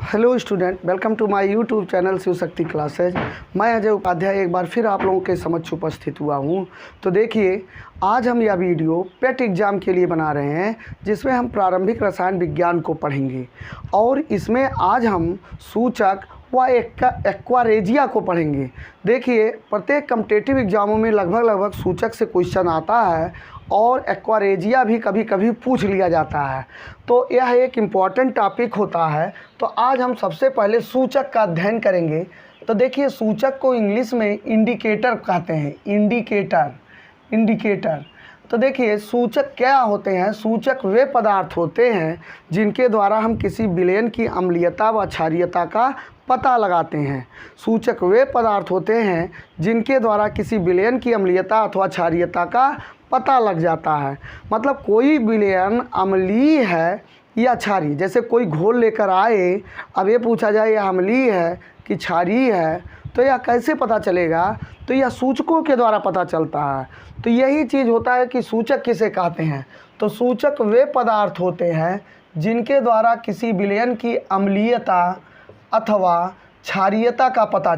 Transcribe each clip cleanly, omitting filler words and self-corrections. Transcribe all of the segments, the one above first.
Hello student, welcome to my YouTube channel Shiv Shakti classes. मैं अजय उपाध्याय एक बार फिर आप लोगों के समक्ष उपस्थित हुआ हूं। तो देखिए, आज हम यह वीडियो पेट एग्ज़ाम के लिए बना रहे हैं, जिसमें हम प्रारंभिक रसायन विज्ञान को पढ़ेंगे और इसमें आज हम सूचक व एक्वारेजिया को पढ़ेंगे। देखिए, प्रत्येक कॉम्पिटिटिव एग्ज़ामों में लगभग सूचक से क्वेश्चन आता है और एक्वारेजिया भी कभी कभी पूछ लिया जाता है, तो यह एक इम्पॉर्टेंट टॉपिक होता है। तो आज हम सबसे पहले सूचक का अध्ययन करेंगे। तो देखिए, सूचक को इंग्लिश में इंडिकेटर कहते हैं। इंडिकेटर। तो देखिए, सूचक क्या होते हैं? सूचक वे पदार्थ होते हैं जिनके द्वारा हम किसी विलयन की अम्लीयता व क्षारीयता का पता लगाते हैं। सूचक वे पदार्थ होते हैं जिनके द्वारा किसी विलयन की अम्लीयता अथवा क्षारीयता का पता लग जाता है। मतलब कोई विलयन अम्लीय है या क्षारीय। जैसे कोई घोल लेकर आए, अब ये पूछा जाए यह अम्लीय है कि क्षारीय है, तो यह कैसे पता चलेगा? तो यह सूचकों के द्वारा पता चलता है। तो यही चीज़ होता है कि सूचक किसे कहते हैं। तो सूचक वे पदार्थ होते हैं जिनके द्वारा किसी विलयन की अम्लीयता अथवा क्षारीयता का पता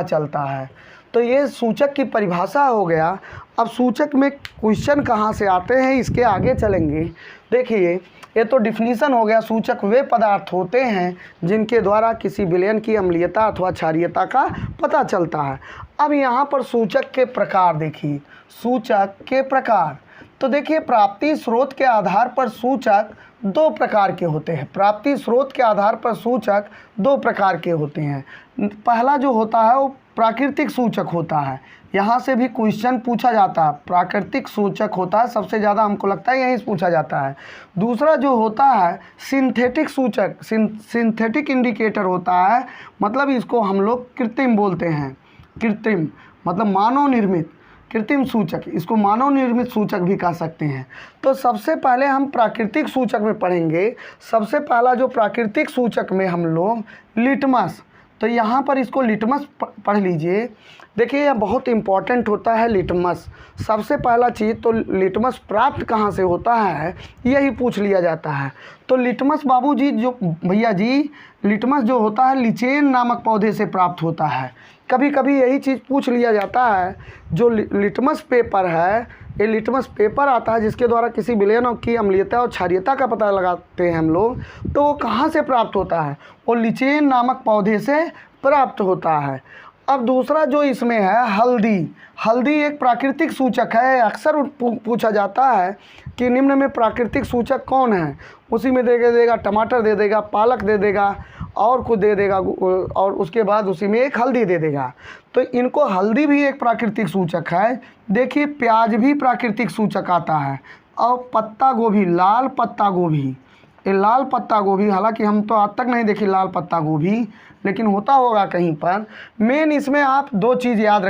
चलता है। तो ये सूचक की परिभाषा हो गया। अब सूचक में क्वेश्चन कहाँ से आते हैं, इसके आगे चलेंगे। देखिए, ये तो डिफिनीशन हो गया। सूचक वे पदार्थ होते हैं जिनके द्वारा किसी विलयन की अम्लीयता अथवा क्षारीयता का पता चलता है। अब यहाँ पर सूचक के प्रकार देखिए। सूचक के प्रकार, तो देखिए, प्राप्ति स्रोत के आधार पर सूचक दो प्रकार के होते हैं। प्राप्ति स्रोत के आधार पर सूचक दो प्रकार के होते हैं। पहला जो होता है वो प्राकृतिक सूचक होता है। यहाँ से भी क्वेश्चन पूछा जाता है। प्राकृतिक सूचक होता है, सबसे ज़्यादा हमको लगता है यहीं से पूछा जाता है। दूसरा जो होता है सिंथेटिक सूचक, सिंथेटिक इंडिकेटर होता है। मतलब इसको हम लोग कृत्रिम बोलते हैं। कृत्रिम मतलब मानव निर्मित, कृत्रिम सूचक, इसको मानव निर्मित सूचक भी कह सकते हैं। तो सबसे पहले हम प्राकृतिक सूचक में पढ़ेंगे। सबसे पहला जो प्राकृतिक सूचक में हम लोग लिटमस, तो यहाँ पर इसको लिटमस पढ़ लीजिए। देखिए, यह बहुत इम्पॉर्टेंट होता है लिटमस। सबसे पहला चीज़ तो लिटमस प्राप्त कहाँ से होता है, यही पूछ लिया जाता है। तो लिटमस बाबूजी जो भैया जी, लिटमस जो होता है लिचेन नामक पौधे से प्राप्त होता है। कभी कभी यही चीज़ पूछ लिया जाता है। जो लिटमस पेपर है, ये लिटमस पेपर आता है जिसके द्वारा किसी विलयन की अम्लीयता और क्षारीयता का पता लगाते हैं हम लोग। तो वो कहाँ से प्राप्त होता है? वो लिचेन नामक पौधे से प्राप्त होता है। अब दूसरा जो इसमें है हल्दी। हल्दी एक प्राकृतिक सूचक है। अक्सर पूछा जाता है कि निम्न में प्राकृतिक सूचक कौन है। उसी में देगा टमाटर दे देगा, पालक दे देगा और कुछ दे देगा, और उसके बाद उसी में एक हल्दी दे देगा। तो इनको हल्दी भी एक प्राकृतिक सूचक है। देखिए, प्याज भी प्राकृतिक सूचक आता है। और पत्ता गोभी, लाल पत्ता गोभी, ये लाल पत्ता गोभी, हालांकि हम तो आज तक नहीं देखी लाल पत्ता गोभी, लेकिन होता होगा कहीं पर। मेन इसमें आप दो चीज़ याद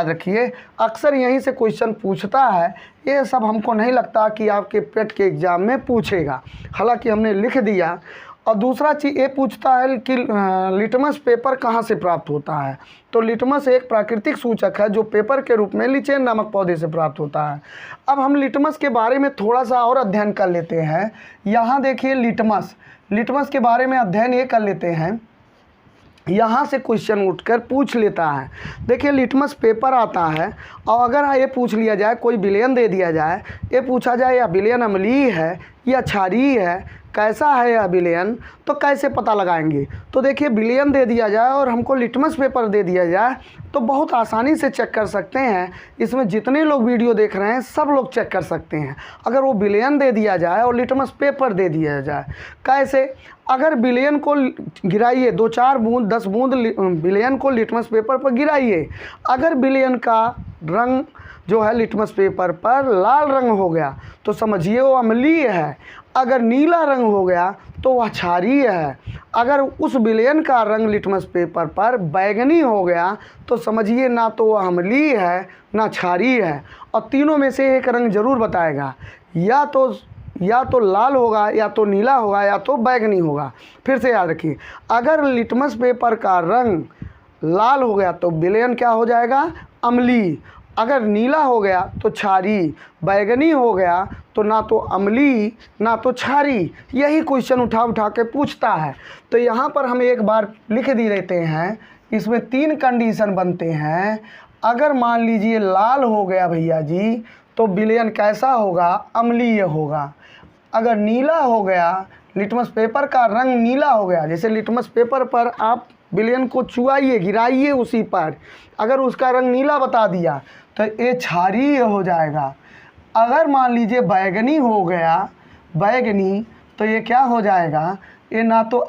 रखिए, अक्सर यहीं से क्वेश्चन पूछता है। ये सब हमको नहीं लगता कि आपके पेट के एग्ज़ाम में पूछेगा, हालांकि हमने लिख दिया। और दूसरा चीज़ ये पूछता है कि लिटमस पेपर कहाँ से प्राप्त होता है। तो लिटमस एक प्राकृतिक सूचक है जो पेपर के रूप में लिचेन नामक पौधे से प्राप्त होता है। अब हम लिटमस के बारे में थोड़ा सा और अध्ययन कर लेते हैं। यहाँ देखिए, लिटमस के बारे में अध्ययन ये कर लेते हैं। यहाँ से क्वेश्चन उठकर पूछ लेता है। देखिए, लिटमस पेपर आता है और अगर ये पूछ लिया जाए, कोई विलयन दे दिया जाए, ये पूछा जाए या विलयन अम्लीय है या क्षारीय है, कैसा है यह विलयन, तो कैसे पता लगाएंगे? तो देखिए, विलयन दे दिया जाए और हमको लिटमस पेपर दे दिया जाए तो बहुत आसानी से चेक कर सकते हैं। इसमें जितने लोग वीडियो देख रहे हैं सब लोग चेक कर सकते हैं। अगर वो विलयन दे दिया जाए और लिटमस पेपर दे दिया जाए, कैसे? अगर विलयन को गिराइए, 2-4 बूंद 10 बूंद विलयन को लिटमस पेपर पर गिराइए। अगर विलयन का रंग जो है लिटमस पेपर पर लाल रंग हो गया तो समझिए वो अम्लीय है। अगर नीला रंग हो गया तो वह क्षारीय है। अगर उस विलयन का रंग लिटमस पेपर पर बैगनी हो गया तो समझिए ना तो वह अम्लीय है ना क्षारीय है। और तीनों में से एक रंग जरूर बताएगा, या तो लाल होगा, या तो नीला होगा, या तो बैगनी होगा। फिर से याद रखिए, अगर लिटमस पेपर का रंग लाल हो गया तो विलयन क्या हो जाएगा? अम्लीय। अगर नीला हो गया तो क्षारीय, बैगनी हो गया तो ना तो अम्लीय ना तो क्षारीय। यही क्वेश्चन उठा उठा के पूछता है। तो यहाँ पर हम एक बार लिख दी लेते हैं, इसमें 3 कंडीशन बनते हैं। अगर मान लीजिए लाल हो गया भैया जी तो विलयन कैसा होगा, अम्लीय होगा। अगर नीला हो गया, लिटमस पेपर का रंग नीला हो गया, जैसे लिटमस पेपर पर आप विलयन को चुआइए, गिराइए उसी पर, अगर उसका रंग नीला बता दिया तो ये क्षारीय हो जाएगा। अगर मान लीजिए बैगनी हो गया, बैगनी, तो ये क्या हो जाएगा, ये ना तो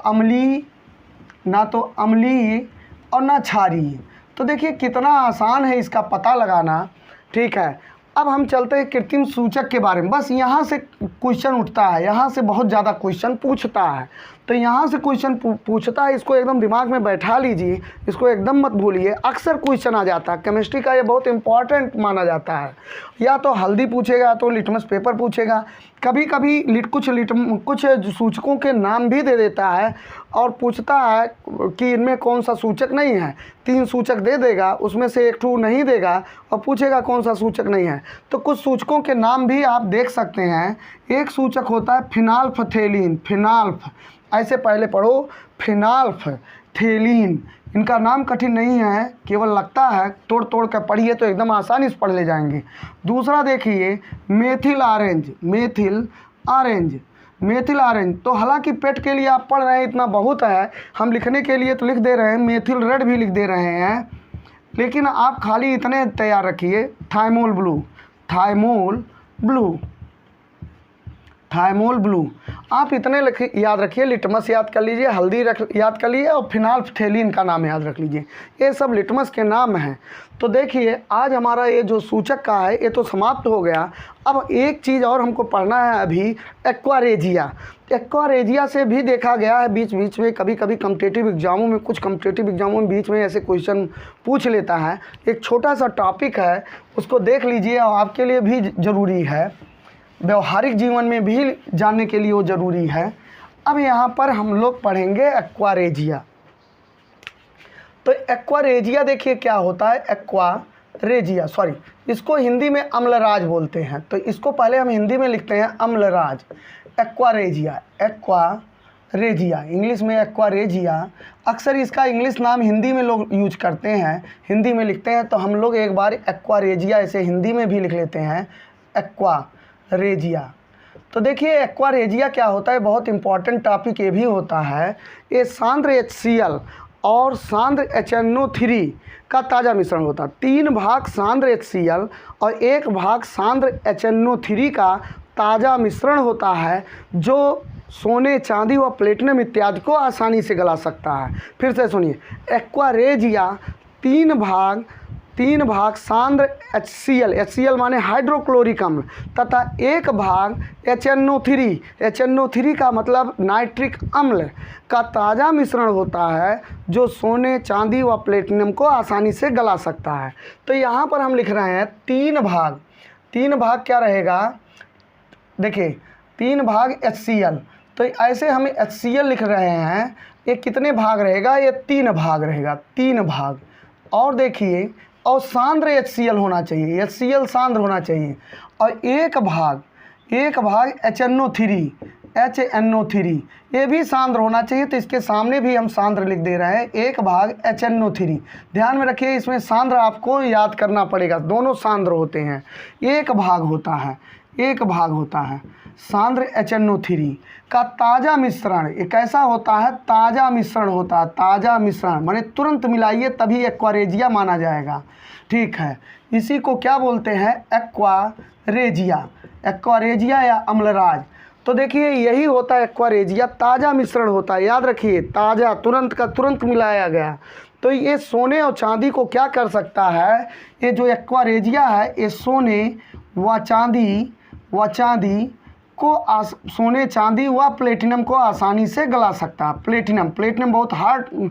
अम्लीय और ना क्षारीय। तो देखिए कितना आसान है इसका पता लगाना। ठीक है, अब हम चलते हैं कृत्रिम सूचक के बारे में। बस यहाँ से क्वेश्चन उठता है, यहाँ से बहुत ज़्यादा क्वेश्चन पूछता है। तो यहाँ से क्वेश्चन पूछता है, इसको एकदम दिमाग में बैठा लीजिए, इसको एकदम मत भूलिए। अक्सर क्वेश्चन आ जाता है, केमिस्ट्री का ये बहुत इंपॉर्टेंट माना जाता है। या तो हल्दी पूछेगा तो लिटमस पेपर पूछेगा, कभी कभी कुछ सूचकों के नाम भी दे देता है और पूछता है कि इनमें कौन सा सूचक नहीं है। 3 सूचक दे देगा, उसमें से 1 ठू नहीं देगा और पूछेगा कौन सा सूचक नहीं है। तो कुछ सूचकों के नाम भी आप देख सकते हैं। एक सूचक होता है फिनाल्फथेलीन, फिनाल्फ, ऐसे पहले पढ़ो, फिनाल्फथेलीन। इनका नाम कठिन नहीं है, केवल लगता है, तोड़ तोड़ कर पढ़िए तो एकदम आसानी से पढ़ ले जाएंगे। दूसरा देखिए मेथिल ऑरेंज, मेथिल ऑरेंज। तो हालांकि पेट के लिए आप पढ़ रहे हैं इतना बहुत है, हम लिखने के लिए तो लिख दे रहे हैं, मेथिल रेड भी लिख दे रहे हैं, लेकिन आप खाली इतने तैयार रखिए, थाइमोल ब्लू, आप इतने याद रखिए। लिटमस याद कर लीजिए, हल्दी याद कर लीजिए और फिनाल्फथेलीन का नाम याद रख लीजिए। ये सब लिटमस के नाम हैं। तो देखिए आज हमारा ये जो सूचक का है ये तो समाप्त हो गया। अब एक चीज़ और हमको पढ़ना है अभी, एक्वारेजिया से भी देखा गया है बीच बीच में, कभी कभी कॉम्पिटिटिव एग्जामों में, कुछ कॉम्पिटिटिव एग्जामों में बीच में ऐसे क्वेश्चन पूछ लेता है। एक छोटा सा टॉपिक है, उसको देख लीजिए और आपके लिए भी ज़रूरी है, व्यवहारिक जीवन में भी जानने के लिए वो ज़रूरी है। अब यहाँ पर हम लोग पढ़ेंगे एक्वारेजिया। तो एक्वारेजिया देखिए क्या होता है, एक्वारेजिया, सॉरी, इसको हिंदी में अम्लराज बोलते हैं। तो इसको पहले हम हिंदी में लिखते हैं अम्लराज। एक्वारेजिया, इंग्लिश में एक्वारेजिया। अक्सर इसका इंग्लिश नाम हिंदी में लोग यूज करते हैं, हिंदी में लिखते हैं। तो हम लोग एक बार एक्वारेजिया ऐसे हिंदी में भी लिख लेते हैं, एक्वारेजिया। तो देखिए एक्वारेजिया क्या होता है, बहुत इंपॉर्टेंट टॉपिक ये भी होता है। ये सांद्र HCl और सांद्र HNO3 का ताज़ा मिश्रण होता है। 3 भाग सांद्र HCl और 1 भाग सांद्र HNO3 का ताज़ा मिश्रण होता है, जो सोने, चांदी व प्लेटिनम इत्यादि को आसानी से गला सकता है। फिर से सुनिए, एक्वारेजिया 3 भाग सांद्र HCl माने हाइड्रोक्लोरिक अम्ल तथा 1 भाग HNO3 का मतलब नाइट्रिक अम्ल का ताज़ा मिश्रण होता है, जो सोने, चांदी व प्लेटिनम को आसानी से गला सकता है। तो यहाँ पर हम लिख रहे हैं 3 भाग क्या रहेगा, देखिए 3 भाग HCl। तो ऐसे हम HCl लिख रहे हैं, ये कितने भाग रहेगा, ये 3 भाग रहेगा, 3 भाग। और देखिए, और सांद्र HCl होना चाहिए, HCl सांद्र होना चाहिए। और 1 भाग HNO3 ये भी सांद्र होना चाहिए। तो इसके सामने भी हम सांद्र लिख दे रहे हैं, 1 भाग HNO3। ध्यान में रखिए, इसमें सांद्र आपको याद करना पड़ेगा, दोनों सांद्र होते हैं। 1 भाग होता है सांद्र HNO3 का ताज़ा मिश्रण। ये कैसा होता है, ताज़ा मिश्रण होता है, ताज़ा मिश्रण माने तुरंत मिलाइए तभी एक्वारेजिया माना जाएगा। ठीक है, इसी को क्या बोलते हैं, एक्वारेजिया या अम्लराज। तो देखिए यही होता है एक्वारेजिया, ताज़ा मिश्रण होता है, याद रखिए, ताज़ा, तुरंत का तुरंत मिलाया गया। तो ये सोने और चांदी को क्या कर सकता है, ये जो एक्वारेजिया है ये सोने व चांदी व प्लेटिनम को आसानी से गला सकता है। प्लेटिनम बहुत हार्ड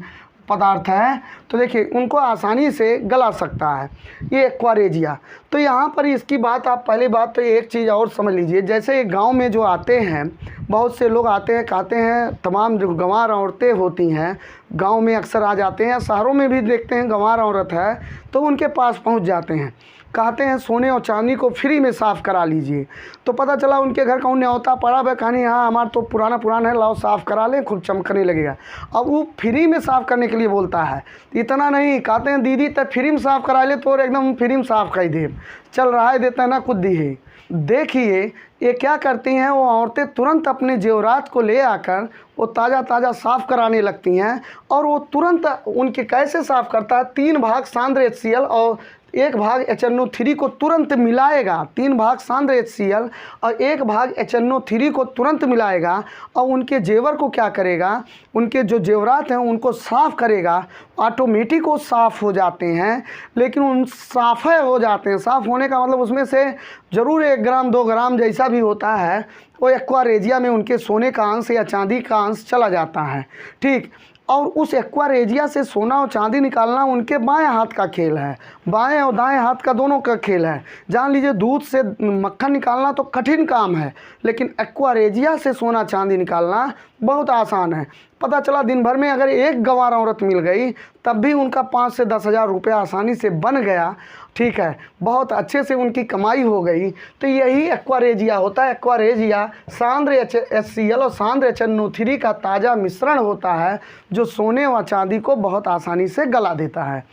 पदार्थ है, तो देखिए उनको आसानी से गला सकता है ये एक्वारेजिया। तो यहाँ पर इसकी बात, आप पहली बात तो एक चीज़ और समझ लीजिए, जैसे गांव में जो आते हैं, बहुत से लोग आते हैं, कहते हैं, तमाम जो गंवार औरतें होती हैं गांव में अक्सर आ जाते हैं, शहरों में भी देखते हैं गंवार औरत है तो उनके पास पहुँच जाते हैं, कहते हैं सोने और चांदी को फ्री में साफ़ करा लीजिए। तो पता चला उनके घर कौन न्योता पड़ा है, कहानी हाँ हमारा तो पुराना है, लाओ साफ़ करा लें, खूब चमकने लगेगा। अब वो फ्री में साफ़ करने के लिए बोलता है। इतना नहीं, कहते हैं दीदी तब फ्री में साफ़ करा ले तो एकदम फ्री में साफ़ कर दे, चल रहा है देता है ना कुछ दी है। देखिए ये क्या करती हैं, वो औरतें तुरंत अपने जेवरात को ले आकर वो ताज़ा साफ़ कराने लगती हैं। और वो तुरंत उनके कैसे साफ़ करता है, 3 भाग सांद्र HCl और 1 भाग HNO3 को तुरंत मिलाएगा। 3 भाग सांद्र HCl और 1 भाग HNO3 को तुरंत मिलाएगा और उनके जेवर को क्या करेगा, उनके जो जेवरात हैं उनको साफ़ करेगा। ऑटोमेटिक वो साफ़ हो जाते हैं, लेकिन उन साफ़ हो जाते हैं। साफ़ होने का मतलब उसमें से ज़रूर 1 ग्राम 2 ग्राम जैसा भी होता है वो एक्वारेजिया में उनके सोने का अंश या चांदी का अंश चला जाता है। ठीक, और उस एक्वारेजिया से सोना और चांदी निकालना उनके बाएं हाथ का खेल है, बाएं और दाएं हाथ का दोनों का खेल है। जान लीजिए दूध से मक्खन निकालना तो कठिन काम है, लेकिन एक्वारेजिया से सोना चांदी निकालना बहुत आसान है। पता चला दिन भर में अगर एक गंवार औरत मिल गई तब भी उनका 5 से 10 हज़ार रुपया आसानी से बन गया। ठीक है, बहुत अच्छे से उनकी कमाई हो गई। तो यही एक्वारेजिया होता है। एक्वारेजिया सांद्र HCl और सांद्र HNO3 का ताज़ा मिश्रण होता है जो सोने व चांदी को बहुत आसानी से गला देता है।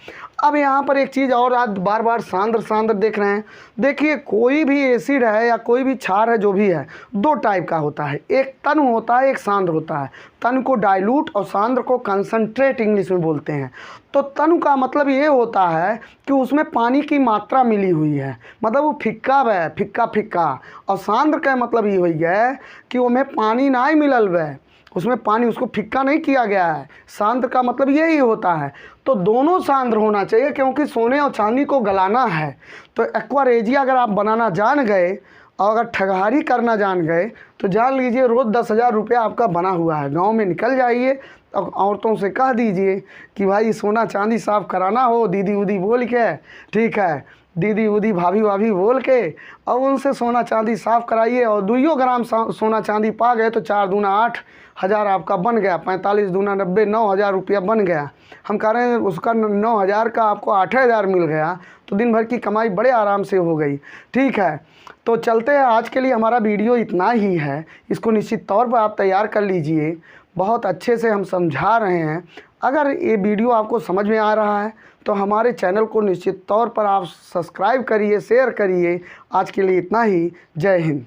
अब यहाँ पर एक चीज़ और, आज बार बार सांद्र देख रहे हैं। देखिए कोई भी एसिड है या कोई भी क्षार है, जो भी है 2 टाइप का होता है, एक तन होता है, एक सांद्र होता है। तन को डाइल्यूट और सांद्र को कंसंट्रेट इंग्लिश में बोलते हैं। तो तन का मतलब ये होता है कि उसमें पानी की मात्रा मिली हुई है, मतलब वो फिक्का है, फिक्का। और सांद्र का मतलब ये हुई है कि उसमें पानी ना ही मिलल है, उसमें पानी, उसको फिक्का नहीं किया गया है। सांद्र का मतलब यही होता है। तो दोनों सांद्र होना चाहिए, क्योंकि सोने और चांदी को गलाना है। तो एक्वारेजिया अगर आप बनाना जान गए और अगर ठगहारी करना जान गए तो जान लीजिए रोज़ 10 हज़ार रुपया आपका बना हुआ है। गांव में निकल जाइए और औरतों से कह दीजिए कि भाई सोना चांदी साफ़ कराना हो, दीदी उदी बोल के, ठीक है, दीदी उदी भाभी बोल के और उनसे सोना चांदी साफ़ कराइए। और 2 ग्राम सोना चांदी पा गए तो 4 दूना 8 हज़ार आपका बन गया, 45 दूना 90, 9 हज़ार रुपया बन गया। हम कह रहे हैं उसका 9 हज़ार का आपको 8 हज़ार मिल गया, तो दिन भर की कमाई बड़े आराम से हो गई। ठीक है, तो चलते हैं। आज के लिए हमारा वीडियो इतना ही है। इसको निश्चित तौर पर आप तैयार कर लीजिए, बहुत अच्छे से हम समझा रहे हैं। अगर ये वीडियो आपको समझ में आ रहा है तो हमारे चैनल को निश्चित तौर पर आप सब्सक्राइब करिए, शेयर करिए। आज के लिए इतना ही। जय हिंद।